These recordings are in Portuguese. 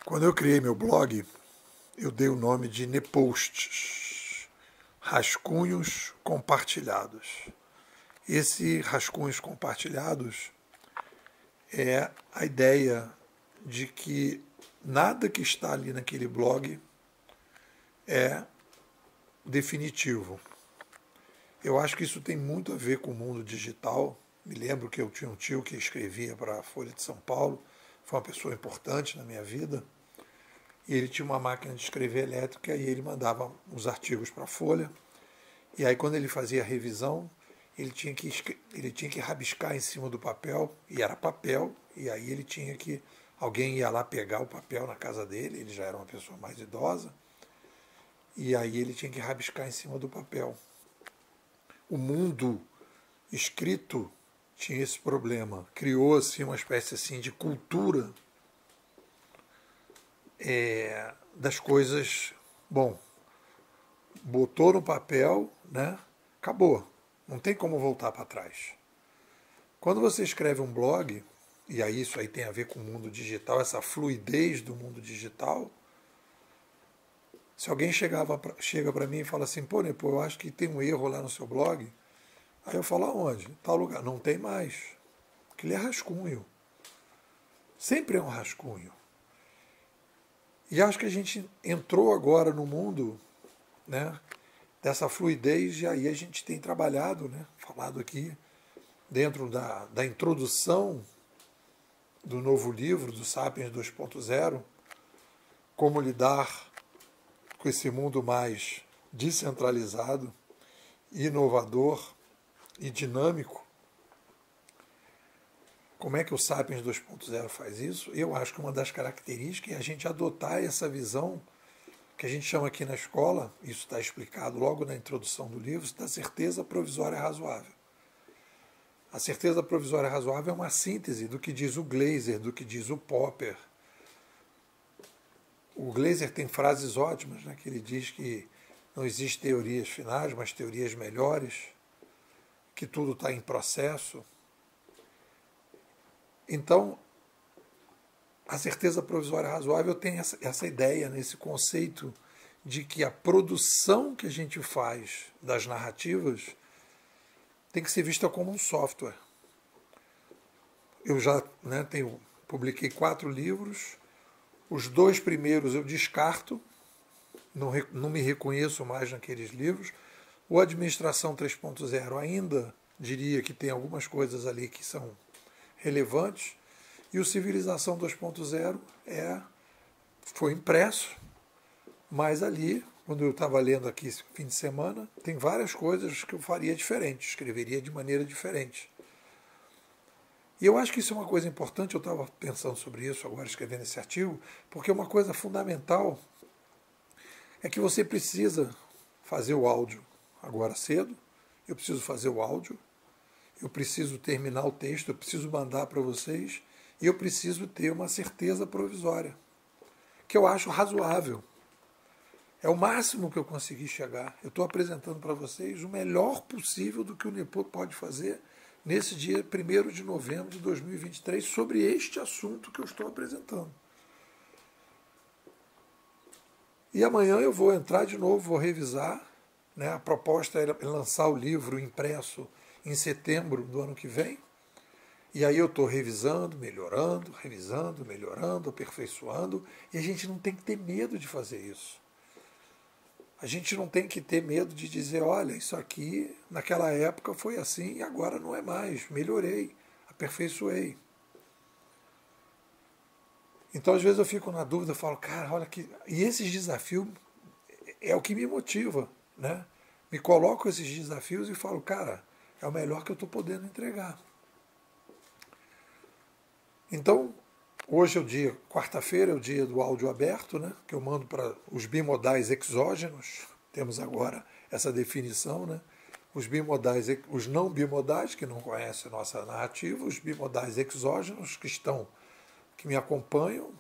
Quando eu criei meu blog, eu dei o nome de Neposts, rascunhos compartilhados. Esse rascunhos compartilhados é a ideia de que nada que está ali naquele blog é definitivo. Eu acho que isso tem muito a ver com o mundo digital. Me lembro que eu tinha um tio que escrevia para a Folha de São Paulo, foi uma pessoa importante na minha vida, e ele tinha uma máquina de escrever elétrica e ele mandava os artigos para a Folha, e aí quando ele fazia a revisão, ele tinha que rabiscar em cima do papel, e era papel, e aí alguém ia lá pegar o papel na casa dele, ele já era uma pessoa mais idosa, e aí ele tinha que rabiscar em cima do papel. O mundo escrito tinha esse problema. Criou-se uma espécie assim de cultura das coisas. Bom, botou no papel, né? Acabou. Não tem como voltar para trás. Quando você escreve um blog, e aí isso aí tem a ver com o mundo digital, essa fluidez do mundo digital, se alguém chega para mim e fala assim, pô, Nepo, eu acho que tem um erro lá no seu blog, aí eu falo, aonde? Tal lugar. Não tem mais. Porque ele é rascunho. Sempre é um rascunho. E acho que a gente entrou agora no mundo, né, dessa fluidez, e aí a gente tem trabalhado, né, falado aqui, dentro da introdução do novo livro, do Sapiens 2.0, como lidar com esse mundo mais descentralizado, inovador e dinâmico. Como é que o Sapiens 2.0 faz isso? Eu acho que uma das características é a gente adotar essa visão que a gente chama aqui na escola, isso está explicado logo na introdução do livro, da certeza provisória razoável. A certeza provisória razoável é uma síntese do que diz o Glaser, do que diz o Popper. O Glaser tem frases ótimas, né, que ele diz que não existem teorias finais, mas teorias melhores, que tudo está em processo. Então, a certeza provisória razoável tem essa ideia, esse conceito de que a produção que a gente faz das narrativas tem que ser vista como um software. Eu já publiquei 4 livros, os 2 primeiros eu descarto, não me reconheço mais naqueles livros. O Administração 3.0 ainda diria que tem algumas coisas ali que são relevantes, e o Civilização 2.0 foi impresso, mas ali, quando eu estava lendo aqui esse fim de semana, tem várias coisas que eu faria diferente, escreveria de maneira diferente. E eu acho que isso é uma coisa importante, eu estava pensando sobre isso agora, escrevendo esse artigo, porque uma coisa fundamental é que você precisa fazer o áudio agora cedo, eu preciso fazer o áudio, eu preciso terminar o texto, eu preciso mandar para vocês, e eu preciso ter uma certeza provisória, que eu acho razoável. É o máximo que eu consegui chegar. Eu estou apresentando para vocês o melhor possível do que o Nepo pode fazer nesse dia 1º de novembro de 2023 sobre este assunto que eu estou apresentando. E amanhã eu vou entrar de novo, vou revisar, né? A proposta é lançar o livro impresso em setembro do ano que vem. E aí eu estou revisando, melhorando, aperfeiçoando. E a gente não tem que ter medo de fazer isso. A gente não tem que ter medo de dizer, olha, isso aqui naquela época foi assim e agora não é mais. Melhorei, aperfeiçoei. Então, às vezes eu fico na dúvida, eu falo, cara, olha que... E esses desafios é o que me motiva, né? Me coloco esses desafios e falo, cara, é o melhor que eu estou podendo entregar. Então, hoje é o dia, quarta-feira é o dia do áudio aberto, né? Que eu mando para os bimodais exógenos. Temos agora essa definição, né? Os bimodais, os não bimodais, que não conhecem a nossa narrativa, os bimodais exógenos, que me acompanham,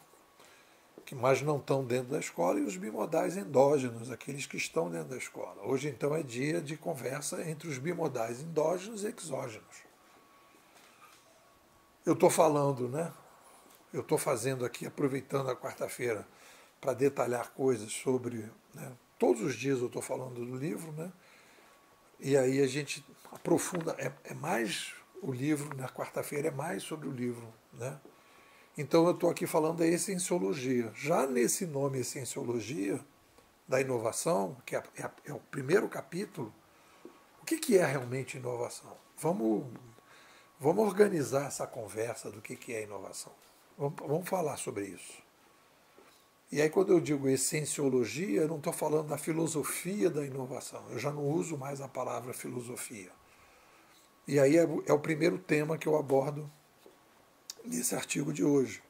mas não estão dentro da escola, e os bimodais endógenos, aqueles que estão dentro da escola. Hoje, então, é dia de conversa entre os bimodais endógenos e exógenos. Eu estou falando, né? eu estou fazendo aqui, aproveitando a quarta-feira, para detalhar coisas sobre, né, todos os dias eu estou falando do livro, né, e aí a gente aprofunda, é mais o livro, na quarta-feira é mais sobre o livro, né. Então eu estou aqui falando da essenciologia. Já nesse nome essenciologia, da inovação, que é o primeiro capítulo, o que é realmente inovação? Vamos organizar essa conversa do que é inovação. Vamos falar sobre isso. E aí, quando eu digo essenciologia, eu não estou falando da filosofia da inovação. Eu já não uso mais a palavra filosofia. E aí é o primeiro tema que eu abordo nesse artigo de hoje.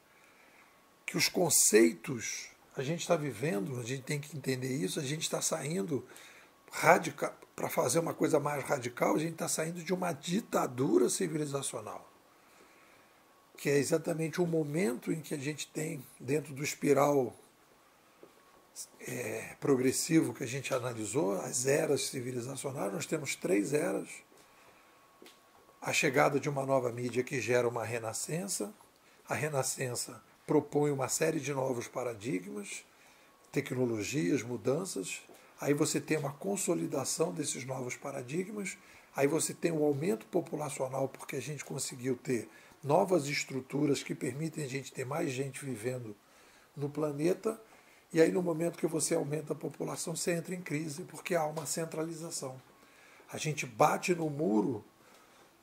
Que os conceitos, a gente está vivendo, a gente tem que entender isso, a gente está saindo para fazer uma coisa mais radical, a gente está saindo de uma ditadura civilizacional, que é exatamente o momento em que a gente tem, dentro do espiral progressivo que a gente analisou, as eras civilizacionais, nós temos 3 eras. A chegada de uma nova mídia que gera uma renascença. A renascença propõe uma série de novos paradigmas, tecnologias, mudanças. Aí você tem uma consolidação desses novos paradigmas. Aí você tem um aumento populacional, porque a gente conseguiu ter novas estruturas que permitem a gente ter mais gente vivendo no planeta. E aí, no momento que você aumenta a população, você entra em crise, porque há uma centralização. A gente bate no muro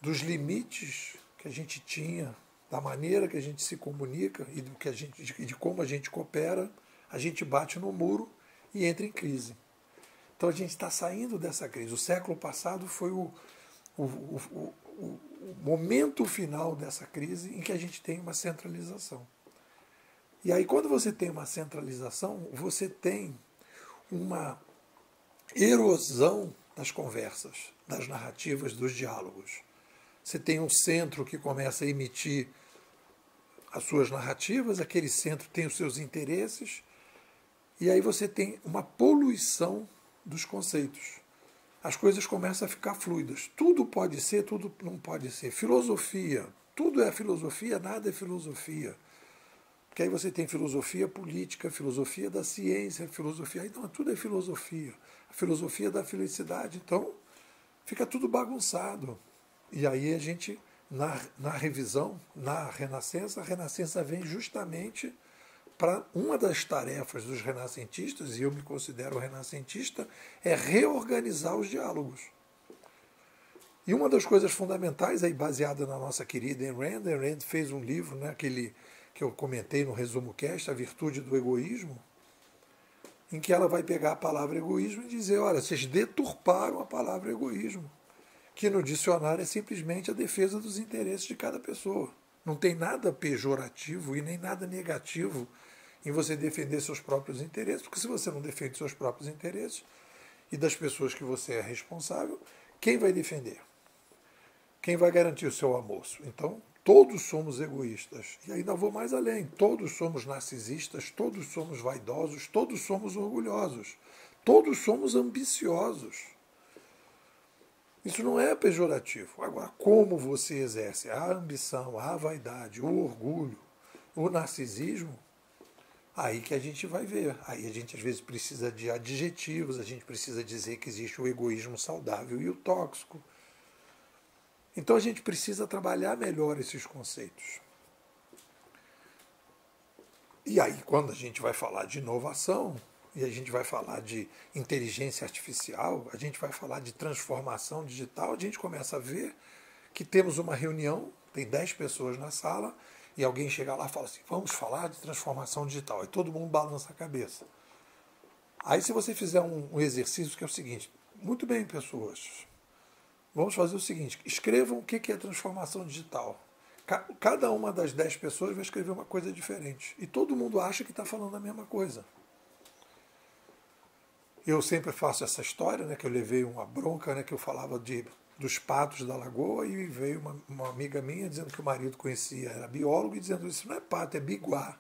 dos limites que a gente tinha, da maneira que a gente se comunica e de como a gente coopera. A gente bate no muro e entra em crise. Então a gente está saindo dessa crise. O século passado foi o momento final dessa crise em que a gente tem uma centralização. E aí, quando você tem uma centralização, você tem uma erosão das conversas, das narrativas, dos diálogos. Você tem um centro que começa a emitir as suas narrativas, aquele centro tem os seus interesses, e aí você tem uma poluição dos conceitos. As coisas começam a ficar fluidas. Tudo pode ser, tudo não pode ser. Filosofia, tudo é filosofia, nada é filosofia. Porque aí você tem filosofia política, filosofia da ciência, filosofia. Então, tudo é filosofia. A filosofia da felicidade. Então, fica tudo bagunçado. E aí a gente, na revisão, na Renascença, a Renascença vem justamente para uma das tarefas dos renascentistas, e eu me considero renascentista, é reorganizar os diálogos. E uma das coisas fundamentais, aí baseada na nossa querida Ayn Rand fez um livro, né, aquele que eu comentei no resumo cast, A Virtude do Egoísmo, em que ela vai pegar a palavra egoísmo e dizer, olha, vocês deturparam a palavra egoísmo, que no dicionário é simplesmente a defesa dos interesses de cada pessoa. Não tem nada pejorativo e nem nada negativo em você defender seus próprios interesses, porque se você não defende seus próprios interesses e das pessoas que você é responsável, quem vai defender? Quem vai garantir o seu almoço? Então, todos somos egoístas. E ainda vou mais além. Todos somos narcisistas, todos somos vaidosos, todos somos orgulhosos, todos somos ambiciosos. Isso não é pejorativo. Agora, como você exerce a ambição, a vaidade, o orgulho, o narcisismo, aí que a gente vai ver. Aí a gente às vezes precisa de adjetivos, a gente precisa dizer que existe o egoísmo saudável e o tóxico. Então a gente precisa trabalhar melhor esses conceitos. E aí, quando a gente vai falar de inovação, e a gente vai falar de inteligência artificial, a gente vai falar de transformação digital, a gente começa a ver que temos uma reunião, tem 10 pessoas na sala, e alguém chega lá e fala assim, vamos falar de transformação digital. Aí todo mundo balança a cabeça. Aí se você fizer um exercício que é o seguinte, muito bem, pessoas, vamos fazer o seguinte, escrevam o que é transformação digital. Cada uma das 10 pessoas vai escrever uma coisa diferente. E todo mundo acha que está falando a mesma coisa. Eu sempre faço essa história, né, que eu levei uma bronca, né, que eu falava dos patos da lagoa, e veio uma amiga minha dizendo que o marido conhecia, era biólogo, e dizendo isso não é pato, é biguá.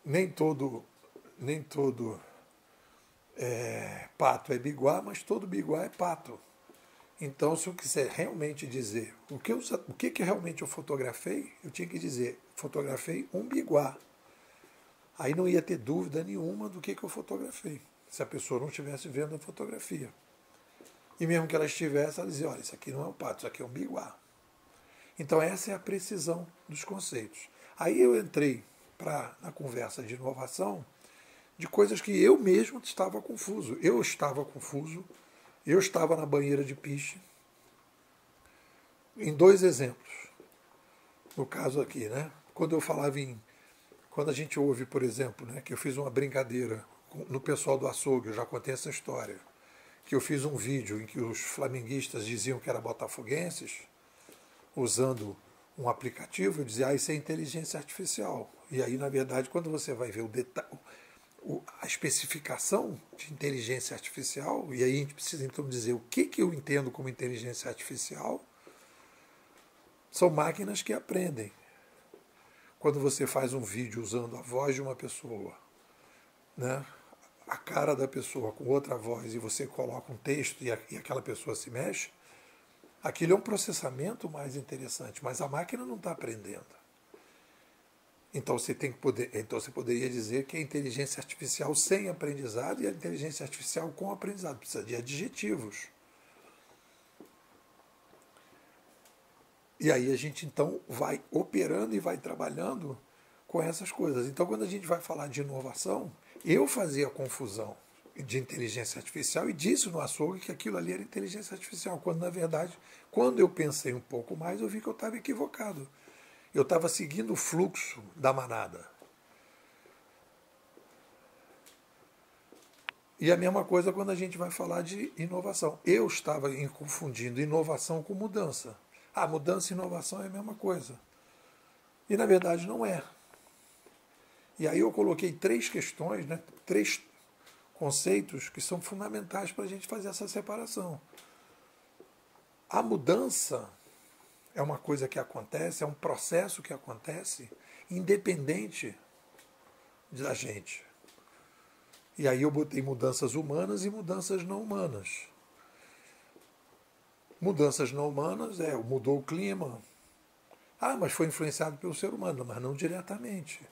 Nem todo pato é biguá, mas todo biguá é pato. Então, se eu quiser realmente dizer o que realmente eu fotografei, eu tinha que dizer, fotografei um biguá. Aí não ia ter dúvida nenhuma do que eu fotografei, se a pessoa não estivesse vendo a fotografia. E mesmo que ela estivesse, ela dizia, olha, isso aqui não é um pato, isso aqui é um biguá. Então essa é a precisão dos conceitos. Aí eu entrei na conversa de inovação de coisas que eu mesmo estava confuso. Eu estava na banheira de piche, em dois exemplos. No caso aqui, né? Quando a gente ouve, por exemplo, né, que eu fiz uma brincadeira no pessoal do açougue, eu já contei essa história, que eu fiz um vídeo em que os flamenguistas diziam que eram botafoguenses, usando um aplicativo, eu dizia, isso é inteligência artificial. E aí, na verdade, quando você vai ver a especificação de inteligência artificial, e aí a gente precisa então dizer o que eu entendo como inteligência artificial, são máquinas que aprendem. Quando você faz um vídeo usando a voz de uma pessoa, né, a cara da pessoa com outra voz, e você coloca um texto e aquela pessoa se mexe, aquilo é um processamento mais interessante, mas a máquina não está aprendendo. Então você poderia dizer que a inteligência artificial sem aprendizado e a inteligência artificial com aprendizado precisa de adjetivos. E aí a gente então vai operando e vai trabalhando com essas coisas. Então quando a gente vai falar de inovação, eu fazia confusão de inteligência artificial e disse no açougue que aquilo ali era inteligência artificial, quando na verdade, quando eu pensei um pouco mais, eu vi que eu estava equivocado. Eu estava seguindo o fluxo da manada. E a mesma coisa quando a gente vai falar de inovação. Eu estava confundindo inovação com mudança. Mudança e inovação é a mesma coisa. E na verdade não é. E aí eu coloquei três questões, né, três conceitos que são fundamentais para a gente fazer essa separação. A mudança é uma coisa que acontece, é um processo que acontece independente da gente. E aí eu botei mudanças humanas e mudanças não humanas. Mudanças não humanas mudou o clima. Mas foi influenciado pelo ser humano, mas não diretamente.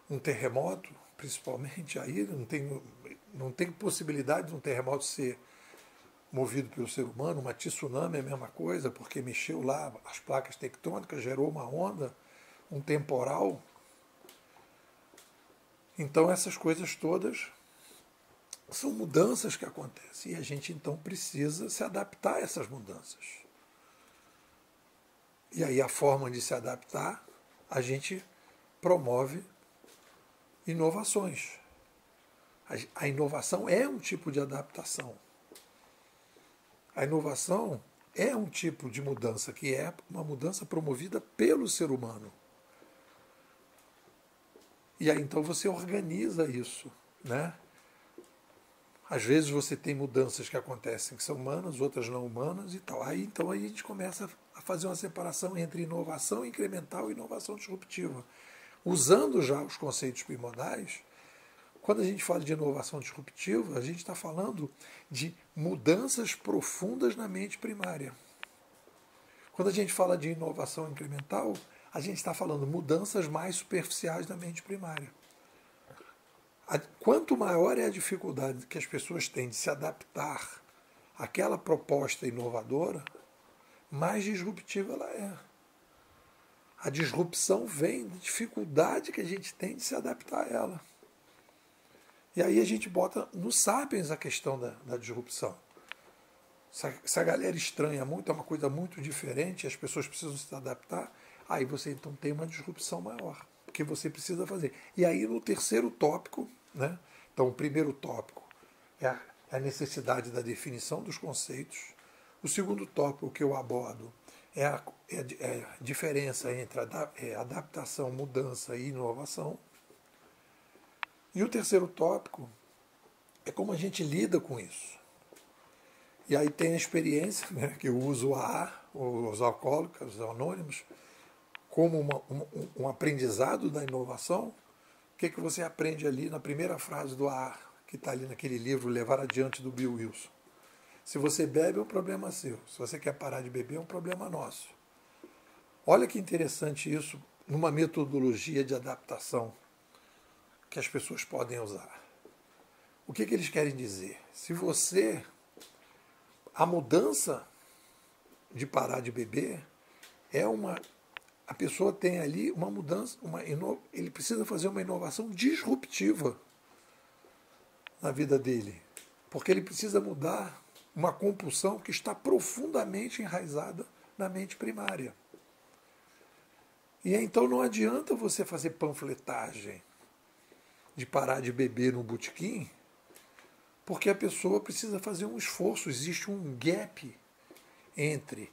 Um terremoto, principalmente, aí não tem possibilidade de um terremoto ser movido pelo ser humano. Uma tsunami é a mesma coisa, porque mexeu lá as placas tectônicas, gerou uma onda, um temporal. Então essas coisas todas são mudanças que acontecem e a gente então precisa se adaptar a essas mudanças. E aí a forma de se adaptar, a gente promove inovações. A inovação é um tipo de adaptação. A inovação é um tipo de mudança, que é uma mudança promovida pelo ser humano. E aí então você organiza isso, né? Às vezes você tem mudanças que acontecem que são humanas, outras não humanas e tal. Então aí a gente começa a fazer uma separação entre inovação incremental e inovação disruptiva. Usando já os conceitos primordiais, quando a gente fala de inovação disruptiva, a gente está falando de mudanças profundas na mente primária. Quando a gente fala de inovação incremental, a gente está falando mudanças mais superficiais na mente primária. Quanto maior é a dificuldade que as pessoas têm de se adaptar àquela proposta inovadora, mais disruptiva ela é. A disrupção vem da dificuldade que a gente tem de se adaptar a ela. E aí a gente bota no Sapiens a questão da disrupção. Se a galera estranha muito, é uma coisa muito diferente, as pessoas precisam se adaptar, aí você então tem uma disrupção maior, que você precisa fazer. E aí no terceiro tópico, né? Então o primeiro tópico é a necessidade da definição dos conceitos. O segundo tópico que eu abordo é a diferença entre adaptação, mudança e inovação. E o terceiro tópico é como a gente lida com isso. E aí tem a experiência, né, que eu uso o AA, os alcoólicos, os anônimos, como um aprendizado da inovação. O que você aprende ali na primeira frase do AA, que está ali naquele livro Levar Adiante, do Bill Wilson? Se você bebe, é um problema seu. Se você quer parar de beber, é um problema nosso. Olha que interessante isso numa metodologia de adaptação que as pessoas podem usar. O que eles querem dizer? Se você... A mudança de parar de beber é uma... A pessoa tem ali uma mudança, ele precisa fazer uma inovação disruptiva na vida dele. Porque ele precisa mudar uma compulsão que está profundamente enraizada na mente primária. E então não adianta você fazer panfletagem de parar de beber no botequim, porque a pessoa precisa fazer um esforço, existe um gap entre,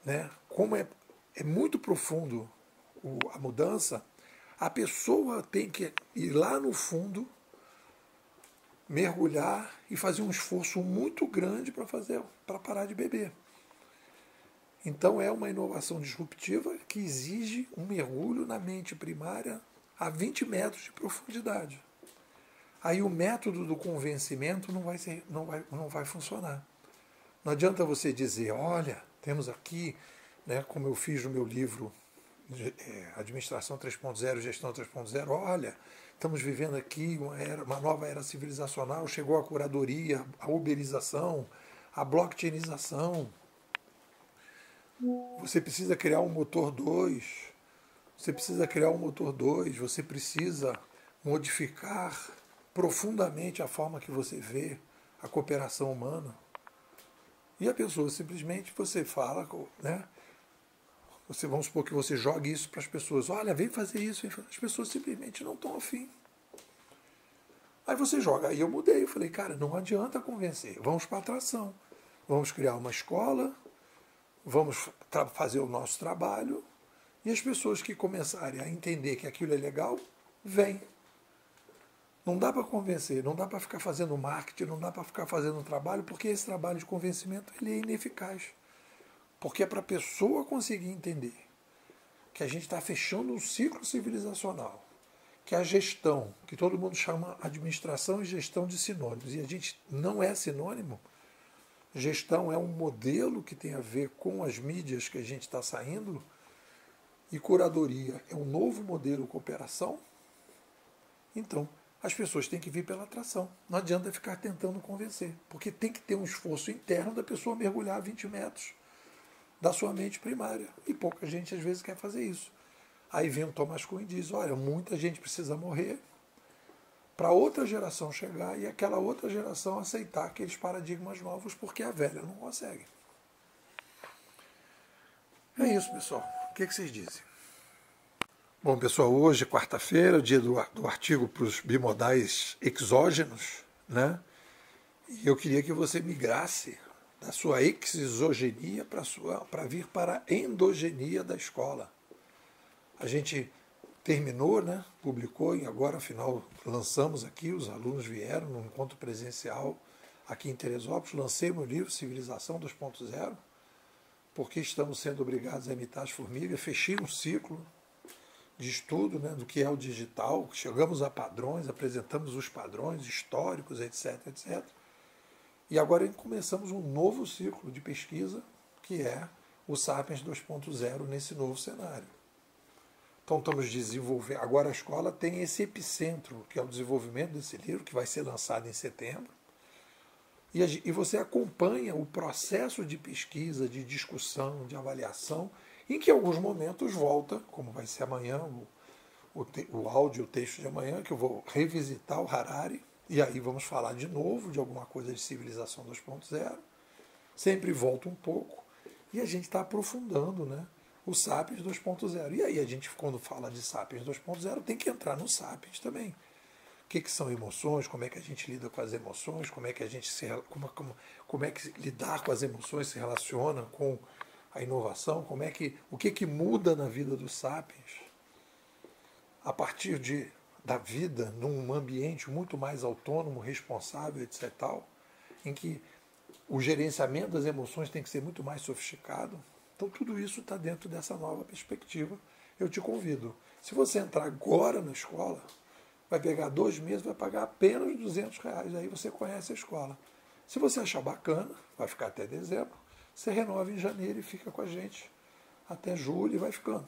né, como é muito profundo a mudança, a pessoa tem que ir lá no fundo, mergulhar e fazer um esforço muito grande para parar de beber. Então é uma inovação disruptiva que exige um mergulho na mente primária a 20 metros de profundidade. Aí o método do convencimento não vai funcionar. Não adianta você dizer, olha, temos aqui, né, como eu fiz no meu livro Administração 3.0, Gestão 3.0, olha, estamos vivendo aqui uma nova era civilizacional, chegou a curadoria, a uberização, a blockchainização. Você precisa criar um motor 2, você precisa modificar profundamente a forma que você vê a cooperação humana. E a pessoa simplesmente, você fala, né? Vamos supor que você jogue isso para as pessoas. Olha, vem fazer isso. As pessoas simplesmente não estão afim. Aí você joga. Aí eu mudei. Eu falei, cara, não adianta convencer. Vamos para a atração. Vamos criar uma escola. Vamos fazer o nosso trabalho. E as pessoas que começarem a entender que aquilo é legal, vêm. Não dá para convencer, não dá para ficar fazendo marketing, não dá para ficar fazendo trabalho, porque esse trabalho de convencimento ele é ineficaz. Porque é para a pessoa conseguir entender que a gente está fechando um ciclo civilizacional, que a gestão, que todo mundo chama administração e gestão de sinônimos, e a gente não é sinônimo. Gestão é um modelo que tem a ver com as mídias que a gente está saindo, e curadoria é um novo modelo de cooperação. Então, as pessoas têm que vir pela atração. Não adianta ficar tentando convencer, porque tem que ter um esforço interno da pessoa mergulhar 20 metros da sua mente primária. E pouca gente, às vezes, quer fazer isso. Aí vem o Thomas Kuhn e diz, olha, muita gente precisa morrer para outra geração chegar e aquela outra geração aceitar aqueles paradigmas novos, porque a velha não consegue. É isso, pessoal. O que vocês dizem? Bom, pessoal, hoje, quarta-feira, o dia do artigo para os bimodais exógenos, né? E eu queria que você migrasse da sua exogenia para vir para a endogenia da escola. A gente terminou, né? Publicou e agora, afinal, lançamos aqui, os alunos vieram num encontro presencial aqui em Teresópolis, lancei meu livro Civilização 2.0, porque estamos sendo obrigados a imitar as formigas, fechei um ciclo de estudo, né, do que é o digital, chegamos a padrões, apresentamos os padrões históricos, etc, etc. E agora começamos um novo ciclo de pesquisa, que é o Sapiens 2.0 nesse novo cenário. Então estamos desenvolvendo, agora a escola tem esse epicentro, que é o desenvolvimento desse livro, que vai ser lançado em setembro, e você acompanha o processo de pesquisa, de discussão, de avaliação, em que em alguns momentos volta, como vai ser amanhã, o áudio, o texto de amanhã, que eu vou revisitar o Harari, e aí vamos falar de novo de alguma coisa de Civilização 2.0, sempre volta um pouco, e a gente está aprofundando, né, o Sapiens 2.0. E aí a gente, quando fala de Sapiens 2.0, tem que entrar no Sapiens também. O que são emoções, como é que a gente lida com as emoções, como é que a gente como é que lidar com as emoções se relaciona com a inovação, o que muda na vida dos sapiens a partir da vida num ambiente muito mais autônomo, responsável, etc. tal, em que o gerenciamento das emoções tem que ser muito mais sofisticado. Então tudo isso está dentro dessa nova perspectiva. Eu te convido. Se você entrar agora na escola, vai pegar 2 meses, vai pagar apenas R$200. Aí você conhece a escola. Se você achar bacana, vai ficar até dezembro, você renova em janeiro e fica com a gente até julho e vai ficando.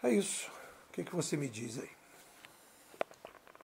É isso. O que você me diz aí?